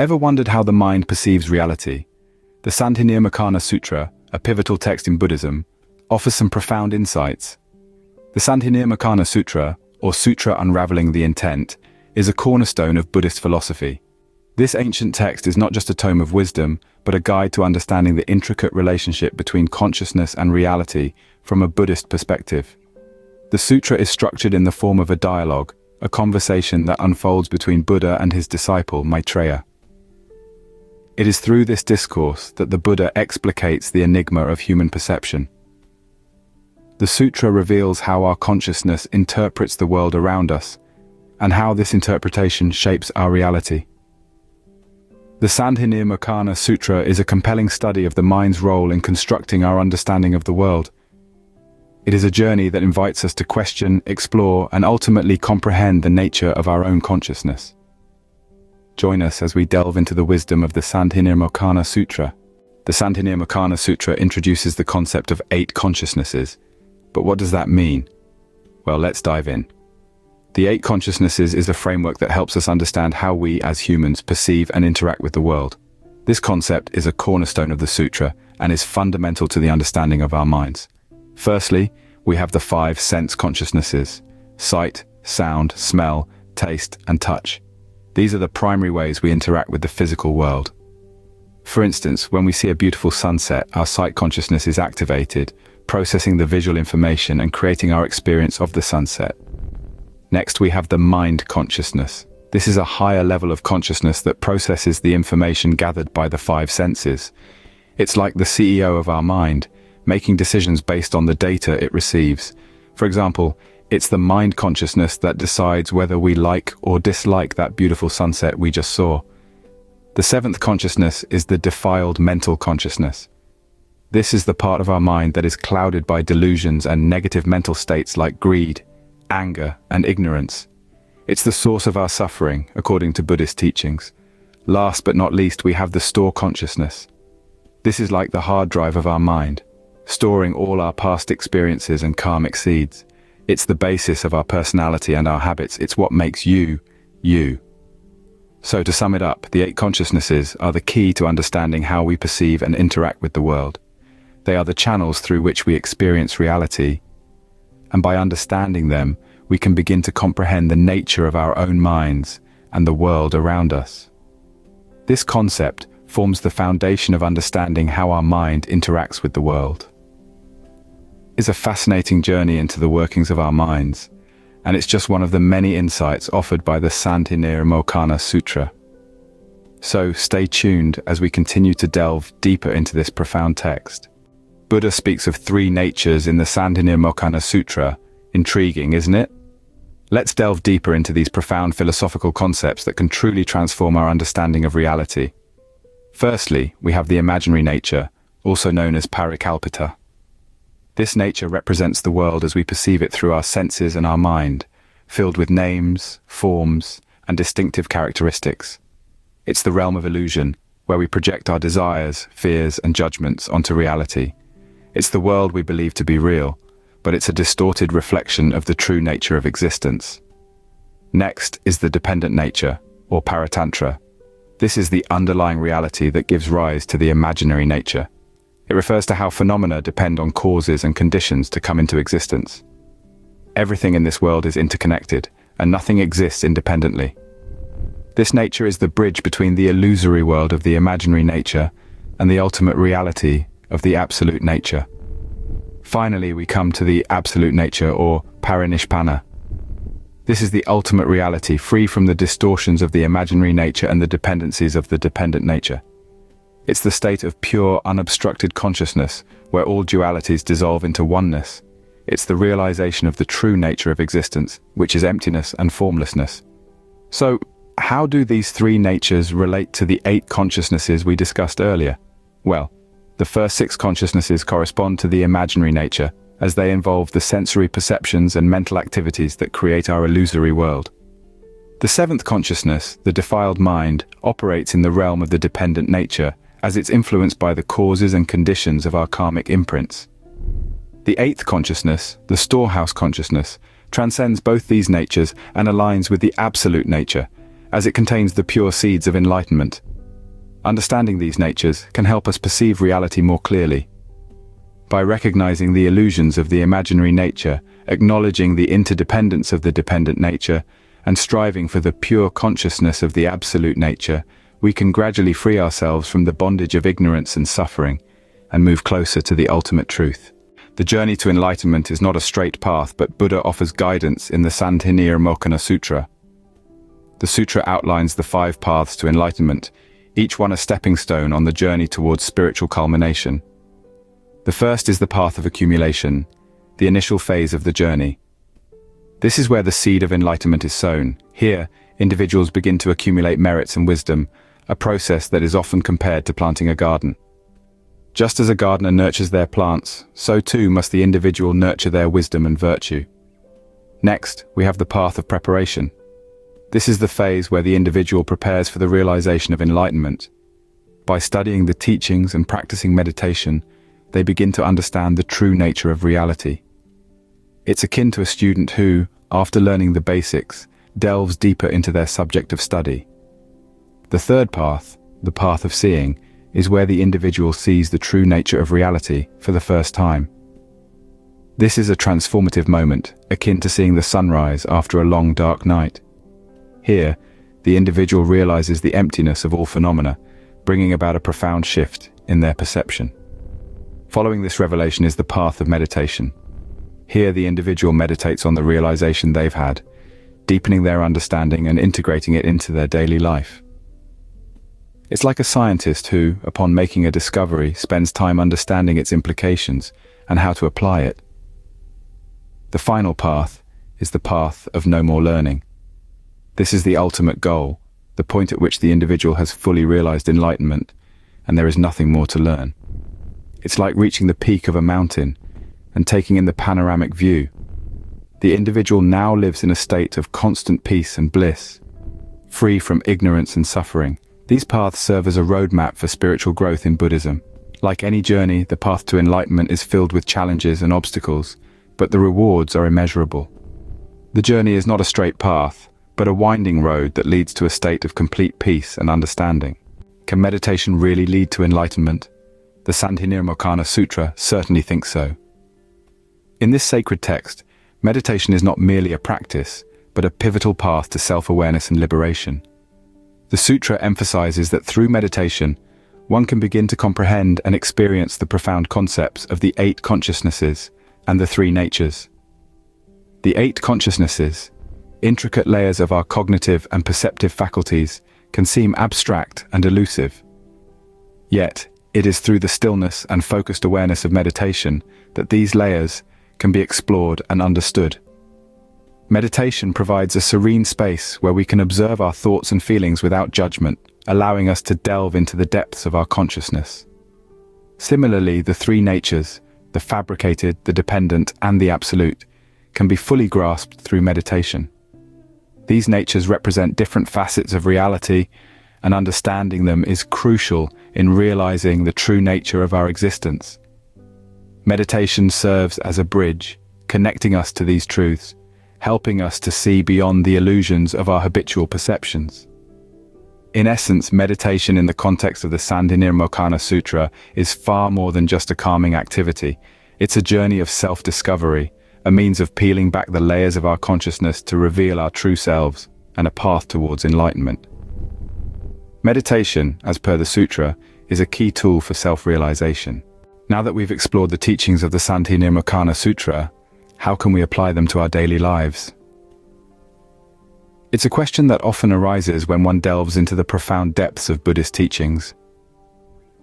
Ever wondered how the mind perceives reality? The Sandhinirmocana Sutra, a pivotal text in Buddhism, offers some profound insights. The Sandhinirmocana Sutra, or Sutra Unraveling the Intent, is a cornerstone of Buddhist philosophy. This ancient text is not just a tome of wisdom, but a guide to understanding the intricate relationship between consciousness and reality from a Buddhist perspective. The sutra is structured in the form of a dialogue, a conversation that unfolds between Buddha and his disciple, Maitreya. It is through this discourse that the Buddha explicates the enigma of human perception. The sutra reveals how our consciousness interprets the world around us, and how this interpretation shapes our reality. The Sandhinirmocana Sutra is a compelling study of the mind's role in constructing our understanding of the world. It is a journey that invites us to question, explore, and ultimately comprehend the nature of our own consciousness. Join us as we delve into the wisdom of the Sandhinirmocana Sutra. The Sandhinirmocana Sutra introduces the concept of 8 consciousnesses. But what does that mean? Well, let's dive in. The 8 consciousnesses is a framework that helps us understand how we, as humans, perceive and interact with the world. This concept is a cornerstone of the sutra and is fundamental to the understanding of our minds. Firstly, we have the 5 sense consciousnesses: sight, sound, smell, taste, and touch. These are the primary ways we interact with the physical world. For instance, when we see a beautiful sunset, our sight consciousness is activated, processing the visual information and creating our experience of the sunset. Next, we have the mind consciousness. This is a higher level of consciousness that processes the information gathered by the 5 senses. It's like the CEO of our mind, making decisions based on the data it receives. For example, it's the mind consciousness that decides whether we like or dislike that beautiful sunset we just saw. The 7th consciousness is the defiled mental consciousness. This is the part of our mind that is clouded by delusions and negative mental states like greed, anger, and ignorance. It's the source of our suffering, according to Buddhist teachings. Last but not least, we have the store consciousness. This is like the hard drive of our mind, storing all our past experiences and karmic seeds. It's the basis of our personality and our habits. It's what makes you, you. So to sum it up, the 8 consciousnesses are the key to understanding how we perceive and interact with the world. They are the channels through which we experience reality, and by understanding them, we can begin to comprehend the nature of our own minds and the world around us. This concept forms the foundation of understanding how our mind interacts with the world. It's a fascinating journey into the workings of our minds, and it's just one of the many insights offered by the Sandhinirmocana Sutra. So stay tuned as we continue to delve deeper into this profound text. Buddha speaks of 3 natures in the Sandhinirmocana Sutra. Intriguing, isn't it? Let's delve deeper into these profound philosophical concepts that can truly transform our understanding of reality. Firstly, we have the imaginary nature, also known as parikalpita. This nature represents the world as we perceive it through our senses and our mind, filled with names, forms, and distinctive characteristics. It's the realm of illusion, where we project our desires, fears, and judgments onto reality. It's the world we believe to be real, but it's a distorted reflection of the true nature of existence. Next is the dependent nature, or paratantra. This is the underlying reality that gives rise to the imaginary nature. It refers to how phenomena depend on causes and conditions to come into existence. Everything in this world is interconnected, and nothing exists independently. This nature is the bridge between the illusory world of the imaginary nature and the ultimate reality of the absolute nature. Finally, we come to the absolute nature, or parinishpanna. This is the ultimate reality, free from the distortions of the imaginary nature and the dependencies of the dependent nature. It's the state of pure, unobstructed consciousness, where all dualities dissolve into oneness. It's the realization of the true nature of existence, which is emptiness and formlessness. So, how do these 3 natures relate to the 8 consciousnesses we discussed earlier? Well, the first 6 consciousnesses correspond to the imaginary nature, as they involve the sensory perceptions and mental activities that create our illusory world. The 7th consciousness, the defiled mind, operates in the realm of the dependent nature, as it's influenced by the causes and conditions of our karmic imprints. The 8th consciousness, the storehouse consciousness, transcends both these natures and aligns with the absolute nature, as it contains the pure seeds of enlightenment. Understanding these natures can help us perceive reality more clearly. By recognizing the illusions of the imaginary nature, acknowledging the interdependence of the dependent nature, and striving for the pure consciousness of the absolute nature, we can gradually free ourselves from the bondage of ignorance and suffering, and move closer to the ultimate truth. The journey to enlightenment is not a straight path, but Buddha offers guidance in the Sandhinirmocana Sutra. The sutra outlines the 5 paths to enlightenment, each one a stepping stone on the journey towards spiritual culmination. The first is the path of accumulation, the initial phase of the journey. This is where the seed of enlightenment is sown. Here, individuals begin to accumulate merits and wisdom, a process that is often compared to planting a garden. Just as a gardener nurtures their plants, so too must the individual nurture their wisdom and virtue. Next, we have the path of preparation. This is the phase where the individual prepares for the realization of enlightenment. By studying the teachings and practicing meditation, they begin to understand the true nature of reality. It's akin to a student who, after learning the basics, delves deeper into their subject of study. The third path, the path of seeing, is where the individual sees the true nature of reality for the first time. This is a transformative moment, akin to seeing the sunrise after a long dark night. Here, the individual realizes the emptiness of all phenomena, bringing about a profound shift in their perception. Following this revelation is the path of meditation. Here, the individual meditates on the realization they've had, deepening their understanding and integrating it into their daily life. It's like a scientist who, upon making a discovery, spends time understanding its implications and how to apply it. The final path is the path of no more learning. This is the ultimate goal, the point at which the individual has fully realized enlightenment, and there is nothing more to learn. It's like reaching the peak of a mountain and taking in the panoramic view. The individual now lives in a state of constant peace and bliss, free from ignorance and suffering. These paths serve as a roadmap for spiritual growth in Buddhism. Like any journey, the path to enlightenment is filled with challenges and obstacles, but the rewards are immeasurable. The journey is not a straight path, but a winding road that leads to a state of complete peace and understanding. Can meditation really lead to enlightenment? The Sandhinirmocana Sutra certainly thinks so. In this sacred text, meditation is not merely a practice, but a pivotal path to self-awareness and liberation. The sutra emphasizes that through meditation, one can begin to comprehend and experience the profound concepts of the 8 consciousnesses and the 3 natures. The 8 consciousnesses, intricate layers of our cognitive and perceptive faculties, can seem abstract and elusive. Yet, it is through the stillness and focused awareness of meditation that these layers can be explored and understood. Meditation provides a serene space where we can observe our thoughts and feelings without judgment, allowing us to delve into the depths of our consciousness. Similarly, the 3 natures, the fabricated, the dependent, and the absolute, can be fully grasped through meditation. These natures represent different facets of reality, and understanding them is crucial in realizing the true nature of our existence. Meditation serves as a bridge, connecting us to these truths, helping us to see beyond the illusions of our habitual perceptions. In essence, meditation in the context of the Sandhinirmocana Sutra is far more than just a calming activity. It's a journey of self-discovery, a means of peeling back the layers of our consciousness to reveal our true selves, and a path towards enlightenment. Meditation, as per the sutra, is a key tool for self-realization. Now that we've explored the teachings of the Sandhinirmocana Sutra, how can we apply them to our daily lives? It's a question that often arises when one delves into the profound depths of Buddhist teachings.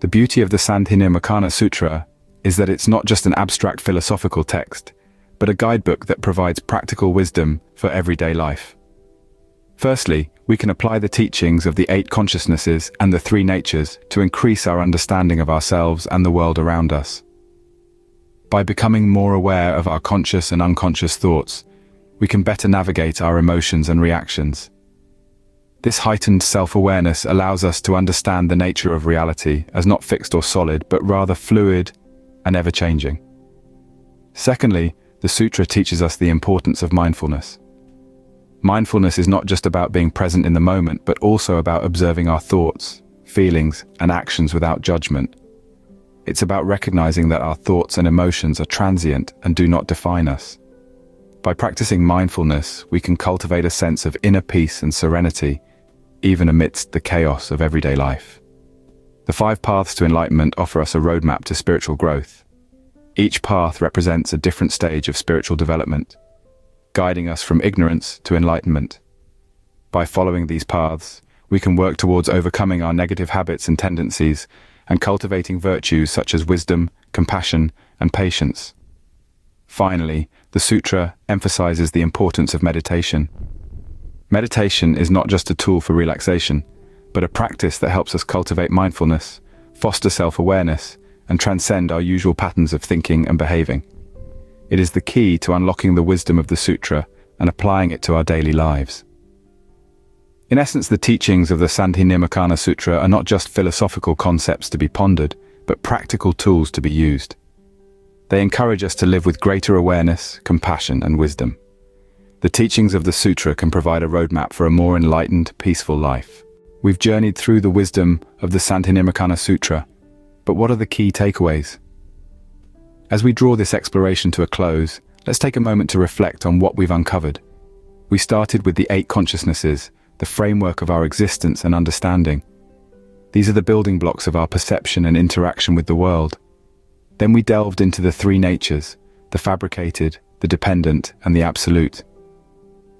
The beauty of the Sandhinirmocana Sutra is that it's not just an abstract philosophical text, but a guidebook that provides practical wisdom for everyday life. Firstly, we can apply the teachings of the 8 consciousnesses and the 3 natures to increase our understanding of ourselves and the world around us. By becoming more aware of our conscious and unconscious thoughts, we can better navigate our emotions and reactions. This heightened self-awareness allows us to understand the nature of reality as not fixed or solid, but rather fluid and ever-changing. Secondly, the sutra teaches us the importance of mindfulness. Mindfulness is not just about being present in the moment, but also about observing our thoughts, feelings, and actions without judgment. It's about recognizing that our thoughts and emotions are transient and do not define us. By practicing mindfulness, we can cultivate a sense of inner peace and serenity, even amidst the chaos of everyday life. The 5 paths to enlightenment offer us a roadmap to spiritual growth. Each path represents a different stage of spiritual development, guiding us from ignorance to enlightenment. By following these paths, we can work towards overcoming our negative habits and tendencies and cultivating virtues such as wisdom, compassion, and patience. Finally, the sutra emphasizes the importance of meditation. Meditation is not just a tool for relaxation, but a practice that helps us cultivate mindfulness, foster self-awareness, and transcend our usual patterns of thinking and behaving. It is the key to unlocking the wisdom of the sutra and applying it to our daily lives. In essence, the teachings of the Sandhinirmocana Sutra are not just philosophical concepts to be pondered, but practical tools to be used. They encourage us to live with greater awareness, compassion, and wisdom. The teachings of the sutra can provide a roadmap for a more enlightened, peaceful life. We've journeyed through the wisdom of the Sandhinirmocana Sutra, but what are the key takeaways? As we draw this exploration to a close, let's take a moment to reflect on what we've uncovered. We started with the 8 consciousnesses, the framework of our existence and understanding. These are the building blocks of our perception and interaction with the world. Then we delved into the 3 natures, the fabricated, the dependent, and the absolute.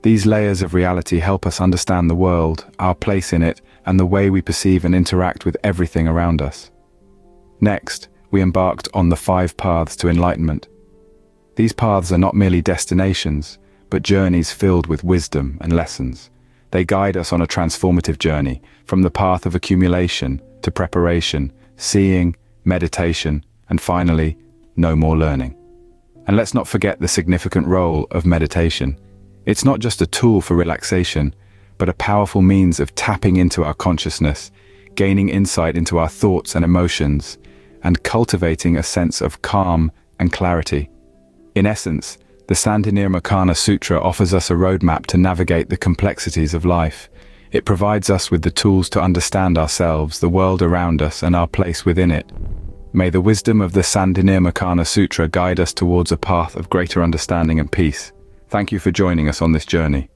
These layers of reality help us understand the world, our place in it, and the way we perceive and interact with everything around us. Next, we embarked on the 5 paths to enlightenment. These paths are not merely destinations, but journeys filled with wisdom and lessons. They guide us on a transformative journey, from the path of accumulation to preparation, seeing, meditation, and finally, no more learning. And let's not forget the significant role of meditation. It's not just a tool for relaxation, but a powerful means of tapping into our consciousness, gaining insight into our thoughts and emotions, and cultivating a sense of calm and clarity. In essence, the Sandhinirmocana Sutra offers us a roadmap to navigate the complexities of life. It provides us with the tools to understand ourselves, the world around us, and our place within it. May the wisdom of the Sandhinirmocana Sutra guide us towards a path of greater understanding and peace. Thank you for joining us on this journey.